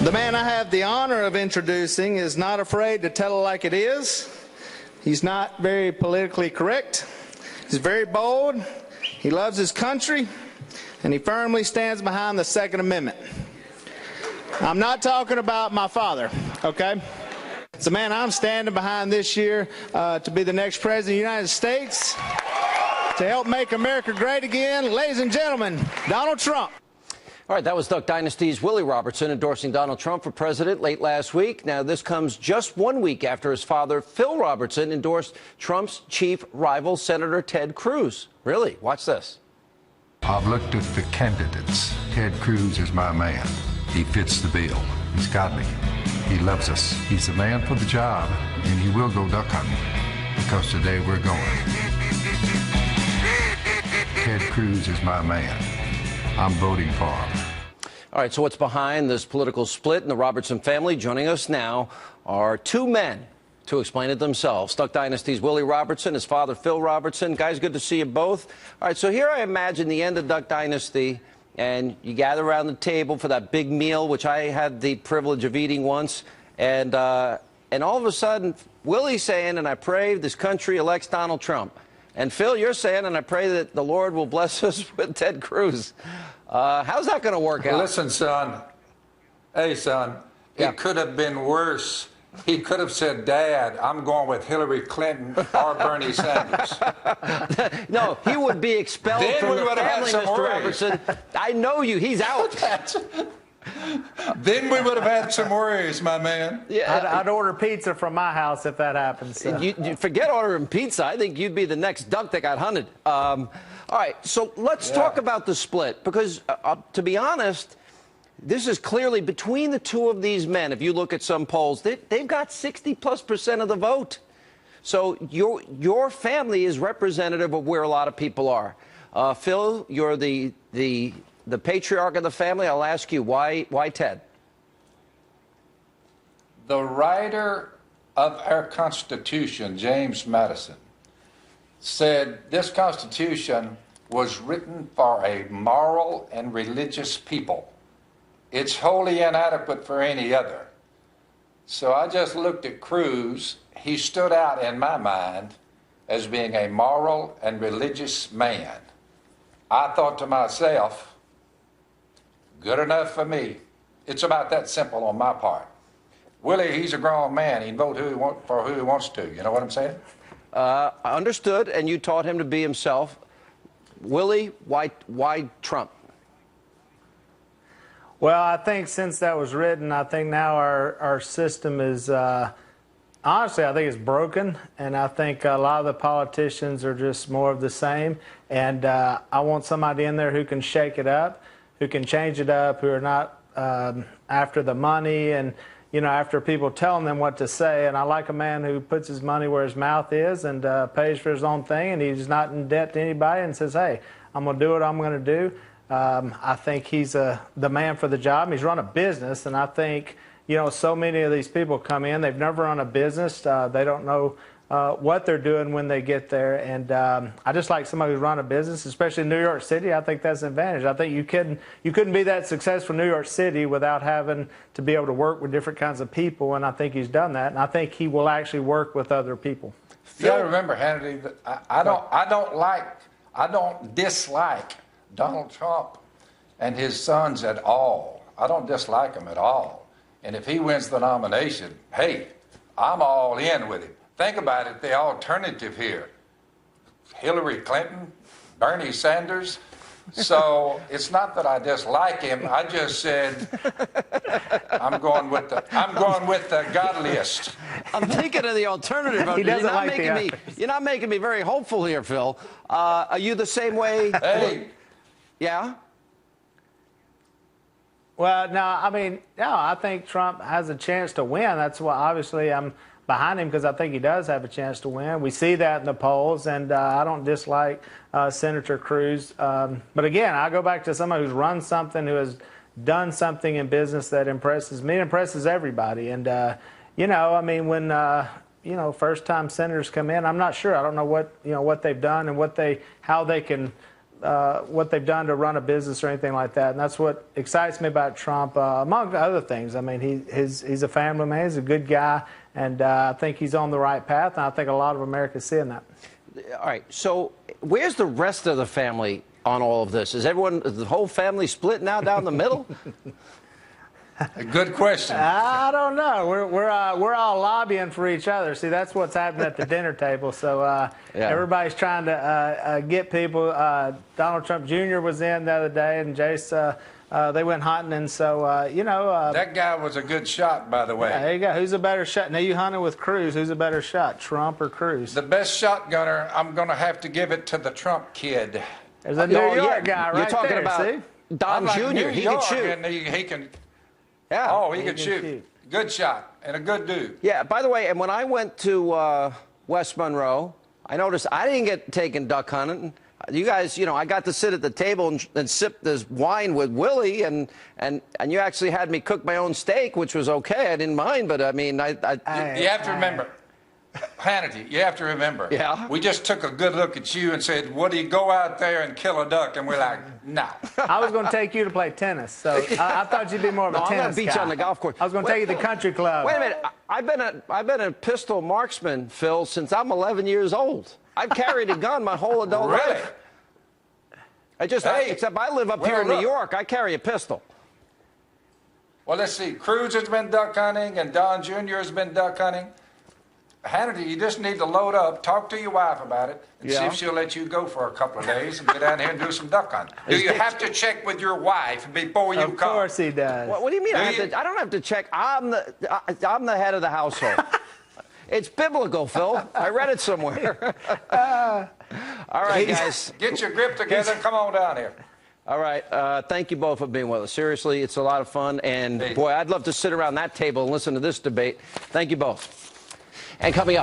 The man I have the honor of introducing is not afraid to tell it like it is. He's not very politically correct. He's very bold. He loves his country, and he firmly stands behind the Second Amendment. I'm not talking about my father, okay? It's the man I'm standing behind this year to be the next president of the United States, to help make America great again. Ladies and gentlemen, Donald Trump. All right, that was Duck Dynasty's Willie Robertson endorsing Donald Trump for president late last week. Now, this comes just 1 week after his father, Phil Robertson, endorsed Trump's chief rival, Senator Ted Cruz. Really? Watch this. I've looked at the candidates. Ted Cruz is my man. He fits the bill. He's got me. He loves us. He's the man for the job, and he will go duck hunting, because today we're going. Ted Cruz is my man. I'm voting for him. All right, so what's behind this political split in the Robertson family? Joining us now are two men to explain it themselves. Duck Dynasty's Willie Robertson, his father, Phil Robertson. Guys, good to see you both. All right, so here I imagine the end of Duck Dynasty, and you gather around the table for that big meal, which I had the privilege of eating once, and all of a sudden, Willie's saying, and I pray this country elects Donald Trump. And Phil, you're saying, and I pray that the Lord will bless us with Ted Cruz. How's that going to work out? Listen, son. Hey, son. Yeah. It could have been worse. He could have said, Dad, I'm going with Hillary Clinton or Bernie Sanders. No, he would be expelled Then from we the would have had family, some Mr. worries. Robertson. I know you. He's out. Then we would have had some worries, my man. Yeah, I'd order pizza from my house if that happens. So. you forget ordering pizza. I think you'd be the next duck that got hunted. All right, so let's talk about the split, because to be honest, this is clearly between the two of these men. If you look at some polls, they've got 60+% of the vote. So your family is representative of where a lot of people are. Phil, you're the patriarch of the family. I'll ask you, why Ted? The writer of our Constitution, James Madison, said this Constitution was written for a moral and religious people. It's wholly inadequate for any other. So I just looked at Cruz. He stood out in my mind as being a moral and religious man. I thought to myself, good enough for me. It's about that simple on my part. Willie, he's a grown man. He can vote for who he wants to. You know what I'm saying? Understood, and you taught him to be himself. Willie, why Trump? Well, I think since that was written, I think now our system is, honestly, I think it's broken, and I think a lot of the politicians are just more of the same, and I want somebody in there who can shake it up, who can change it up, who are not after the money and, you know, after people telling them what to say. And I like a man who puts his money where his mouth is and pays for his own thing, and he's not in debt to anybody, and says, hey, I'm going to do what I'm going to do. I think he's the man for the job. He's run a business, and I think, you know, so many of these people come in, they've never run a business. They don't know what they're doing when they get there. And I just like somebody who's run a business, especially in New York City. I think that's an advantage. I think you couldn't be that successful in New York City without having to be able to work with different kinds of people, and I think he's done that. And I think he will actually work with other people. You got to remember, Hannity, that I don't dislike Donald Trump and his sons at all. I don't dislike them at all. And if he wins the nomination, hey, I'm all in with him. Think about it, the alternative here. Hillary Clinton, Bernie Sanders. So it's not that I dislike him. I just said I'm going with the godliest. I'm thinking of the alternative. He doesn't like You're not making me very hopeful here, Phil. Are you the same way? Hey. Yeah? Well, no, I mean, no, I think Trump has a chance to win. That's why, obviously, I'm behind him, because I think he does have a chance to win. We see that in the polls, and I don't dislike Senator Cruz. But again, I go back to somebody who's run something, who has done something in business that impresses me, impresses everybody. And, you know, I mean, when, you know, first-time senators come in, I'm not sure. I don't know what, you know, what they've done and how they can what they've done to run a business or anything like that. And that's what excites me about Trump, among other things. I mean, he's a family man. He's a good guy. And I think he's on the right path. And I think a lot of America's seeing that. All right. So where's the rest of the family on all of this? Is the whole family split now down the middle? A good question. I don't know. We're all lobbying for each other. See, that's what's happening at the dinner table. So everybody's trying to get people. Donald Trump Jr. was in the other day, and Jace, they went hunting, and so you know. That guy was a good shot, by the way. Yeah, there you go. Who's a better shot? Now you hunted with Cruz. Who's a better shot, Trump or Cruz? The best shotgunner. I'm going to have to give it to the Trump kid. There's a New York guy right You're talking there. about See? Don Like Jr. He can shoot. And he can. Yeah. Oh, he can shoot. Good shot and a good dude. Yeah. By the way, and when I went to West Monroe, I noticed I didn't get taken duck hunting. You guys, you know, I got to sit at the table and sip this wine with Willie, and you actually had me cook my own steak, which was okay. I didn't mind, but I mean, You have to remember, Hannity, you have to remember. Yeah. We just took a good look at you and said, would he go out there and kill a duck? And we're like, no. I was going to take you to play tennis, so I thought you'd be more of a tennis guy. I'm going to beat you on the golf course. I was going to take you to the country club. Wait a minute. I've been a pistol marksman, Phil, since I'm 11 years old. I've carried a gun my whole adult life. Except I live up here in New York. I carry a pistol. Well, let's see. Cruz has been duck hunting, and Don Jr. has been duck hunting. Hannity, you just need to load up, talk to your wife about it, and see if she'll let you go for a couple of days and get down here and do some duck hunting. Do you have to check with your wife before you come? Of course he does. What do you mean? I don't have to check. I'm the head of the household. It's biblical, Phil. I read it somewhere. All right, guys. Get your grip together and come on down here. All right. Thank you both for being with us. Seriously, it's a lot of fun. And, boy, I'd love to sit around that table and listen to this debate. Thank you both. And coming up.